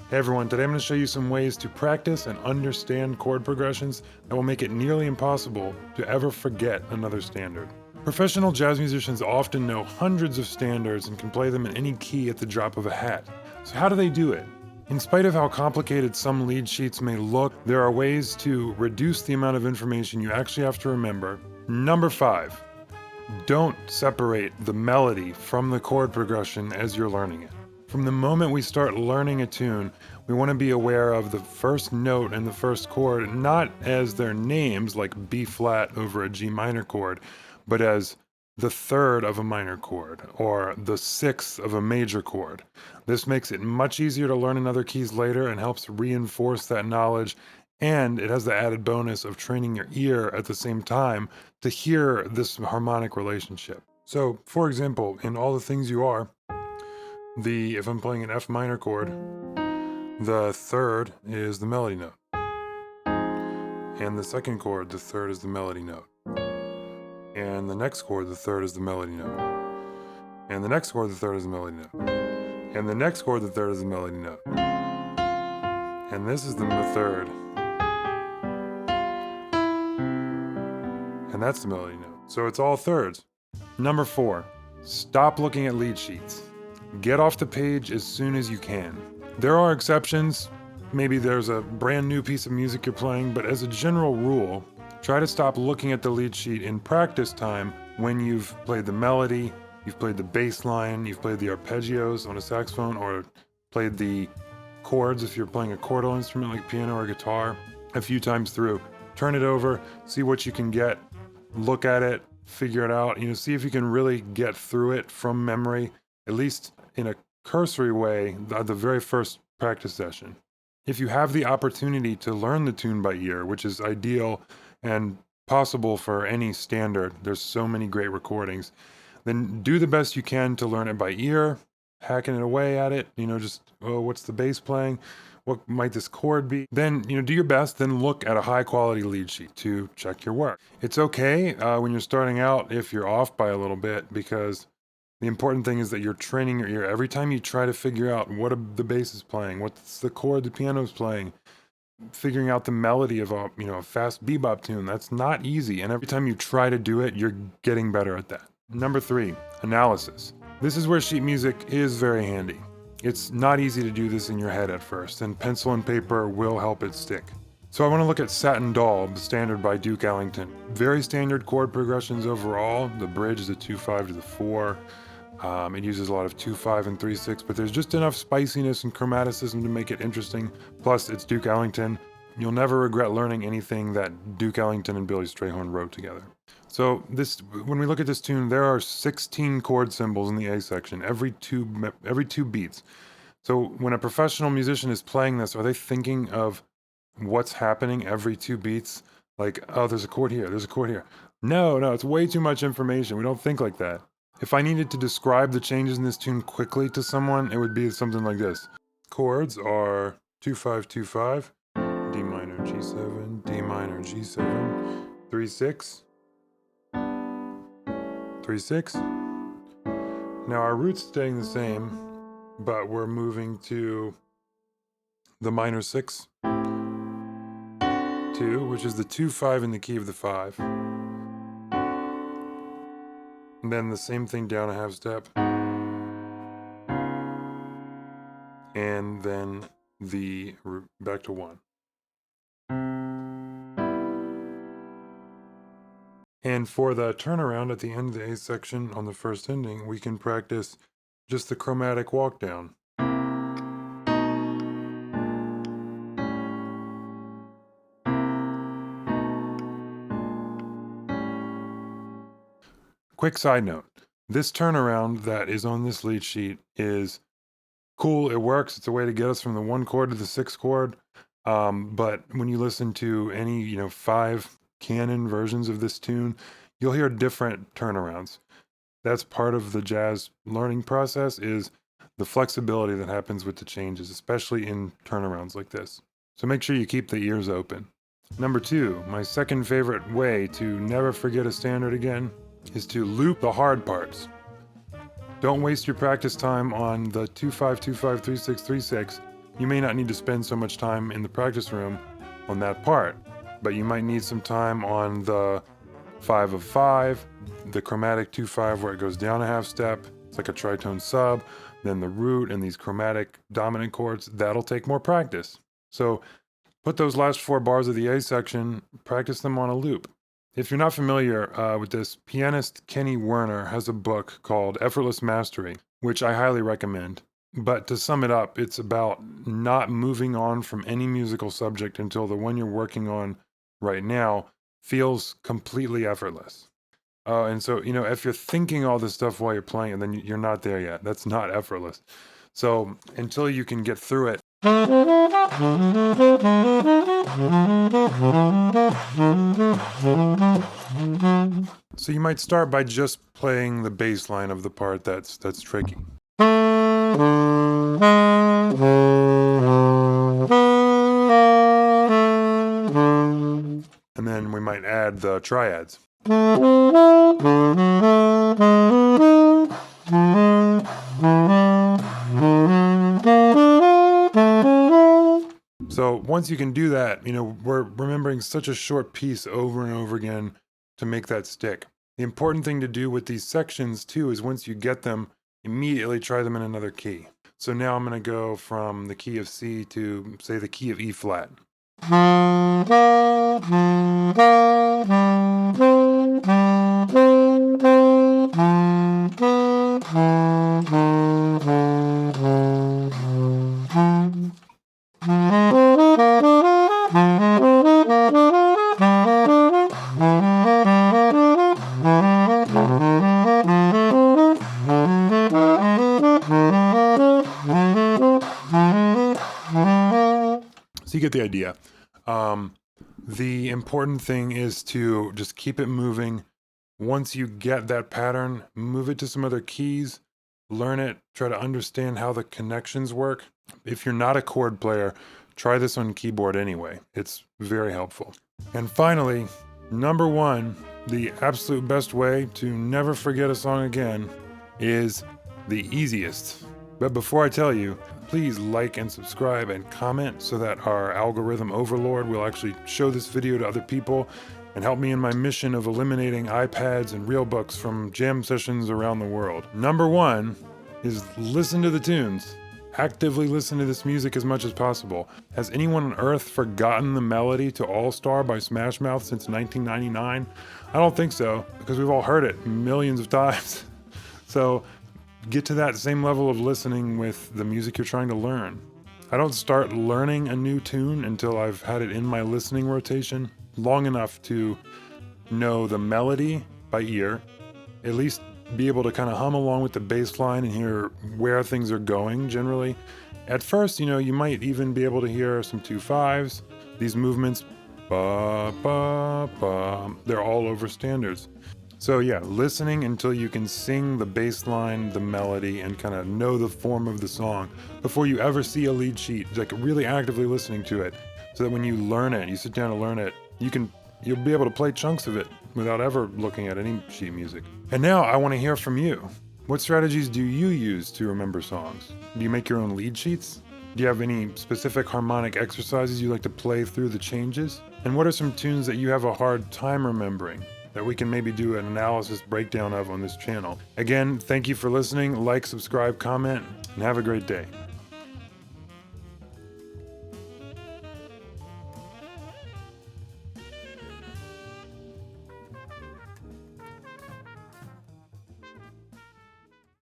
Hey everyone, today I'm going to show you some ways to practice and understand chord progressions that will make it nearly impossible to ever forget another standard. Professional jazz musicians often know hundreds of standards and can play them in any key at the drop of a hat. So how do they do it? In spite of how complicated some lead sheets may look, there are ways to reduce the amount of information you actually have to remember. Number 5, don't separate the melody from the chord progression as you're learning it. From the moment we start learning a tune, we want to be aware of the first note and the first chord, not as their names like B flat over a G minor chord, but as the third of a minor chord or the sixth of a major chord. This makes it much easier to learn in other keys later and helps reinforce that knowledge, and it has the added bonus of training your ear at the same time to hear this harmonic relationship. So, for example, in All the Things You Are, if I'm playing an F minor chord, the third is the melody note. And the second chord, the third is the melody note. And the next chord, the third is the melody note. And the next chord, the third is the melody note. And the next chord, the third is the melody note. And this is the third. And that's the melody note. So it's all thirds. Number 4, stop looking at lead sheets. Get off the page as soon as you can. There are exceptions. Maybe there's a brand new piece of music you're playing, but as a general rule, try to stop looking at the lead sheet in practice time when you've played the melody, you've played the bass line, you've played the arpeggios on a saxophone, or played the chords if you're playing a chordal instrument like piano or guitar a few times through. Turn it over, see what you can get, look at it, figure it out, see if you can really get through it from memory, at least in a cursory way, the very first practice session. If you have the opportunity to learn the tune by ear, which is ideal and possible for any standard, there's so many great recordings, then do the best you can to learn it by ear, hacking it away at it, what's the bass playing? What might this chord be? Then, do your best, then look at a high quality lead sheet to check your work. It's okay when you're starting out if you're off by a little bit, because the important thing is that you're training your ear. Every time you try to figure out what the bass is playing, what's the chord the piano is playing, figuring out the melody of a fast bebop tune, that's not easy. And every time you try to do it, you're getting better at that. Number 3, analysis. This is where sheet music is very handy. It's not easy to do this in your head at first, and pencil and paper will help it stick. So I want to look at Satin Doll, the standard by Duke Ellington. Very standard chord progressions overall. The bridge is a 2-5 to the 4. It uses a lot of 2-5 and 3-6, but there's just enough spiciness and chromaticism to make it interesting. Plus, it's Duke Ellington. You'll never regret learning anything that Duke Ellington and Billy Strayhorn wrote together. So when we look at this tune, there are 16 chord symbols in the A section, every two beats. So when a professional musician is playing this, are they thinking of what's happening every 2 beats? Like, oh, there's a chord here, there's a chord here. No, it's way too much information. We don't think like that. If I needed to describe the changes in this tune quickly to someone, it would be something like this. Chords are 2-5-2-5, D minor, G7, D minor, G7, 3-6, 3-6. Now our root's staying the same, but we're moving to the minor 6, 2, which is the 2-5 in the key of the 5. And then the same thing down a half step. And then back to 1. And for the turnaround at the end of the A section on the first ending, we can practice just the chromatic walk down. Quick side note, this turnaround that is on this lead sheet is cool, it works, it's a way to get us from the 1 chord to the 6 chord, but when you listen to any 5 canon versions of this tune, you'll hear different turnarounds. That's part of the jazz learning process, is the flexibility that happens with the changes, especially in turnarounds like this. So make sure you keep the ears open. Number 2, my second favorite way to never forget a standard again is to loop the hard parts. Don't waste your practice time on the 2-5, 2-5, 3-6, 3-6. you may not need to spend so much time in the practice room on that part, but you might need some time on the 5 of 5, the chromatic 2/5 where it goes down a half step. It's like a tritone sub, then the root and these chromatic dominant chords. That'll take more practice. So put those last 4 bars of the A section, practice them on a loop. If you're not familiar with this, pianist Kenny Werner has a book called Effortless Mastery, which I highly recommend. But to sum it up, it's about not moving on from any musical subject until the one you're working on right now feels completely effortless. And so, if you're thinking all this stuff while you're playing, then you're not there yet. That's not effortless. So until you can get through it, so you might start by just playing the bass line of the part that's tricky. And then we might add the triads. So once you can do that, we're remembering such a short piece over and over again to make that stick. The important thing to do with these sections too is once you get them, immediately try them in another key. So now I'm going to go from the key of C to, say, the key of E flat. So you get the idea. The important thing is to just keep it moving. Once you get that pattern, move it to some other keys, learn it, try to understand how the connections work. If you're not a chord player, try this on keyboard anyway. It's very helpful. And finally, number 1, the absolute best way to never forget a song again is the easiest. But before I tell you, please like and subscribe and comment so that our algorithm overlord will actually show this video to other people and help me in my mission of eliminating iPads and real books from jam sessions around the world. Number 1 is listen to the tunes. Actively listen to this music as much as possible. Has anyone on earth forgotten the melody to All Star by Smash Mouth since 1999? I don't think so, because we've all heard it millions of times. So get to that same level of listening with the music you're trying to learn. I don't start learning a new tune until I've had it in my listening rotation long enough to know the melody by ear, at least be able to kind of hum along with the bass line and hear where things are going generally. At first, you might even be able to hear some 2/5s, these movements, ba, ba, ba, they're all over standards. So yeah, listening until you can sing the bass line, the melody, and kind of know the form of the song before you ever see a lead sheet, like really actively listening to it, so that when you learn it, you sit down to learn it, you'll be able to play chunks of it without ever looking at any sheet music. And now I want to hear from you. What strategies do you use to remember songs? Do you make your own lead sheets? Do you have any specific harmonic exercises you like to play through the changes? And what are some tunes that you have a hard time remembering that we can maybe do an analysis breakdown of on this channel? Again, thank you for listening. Like, subscribe, comment, and have a great day.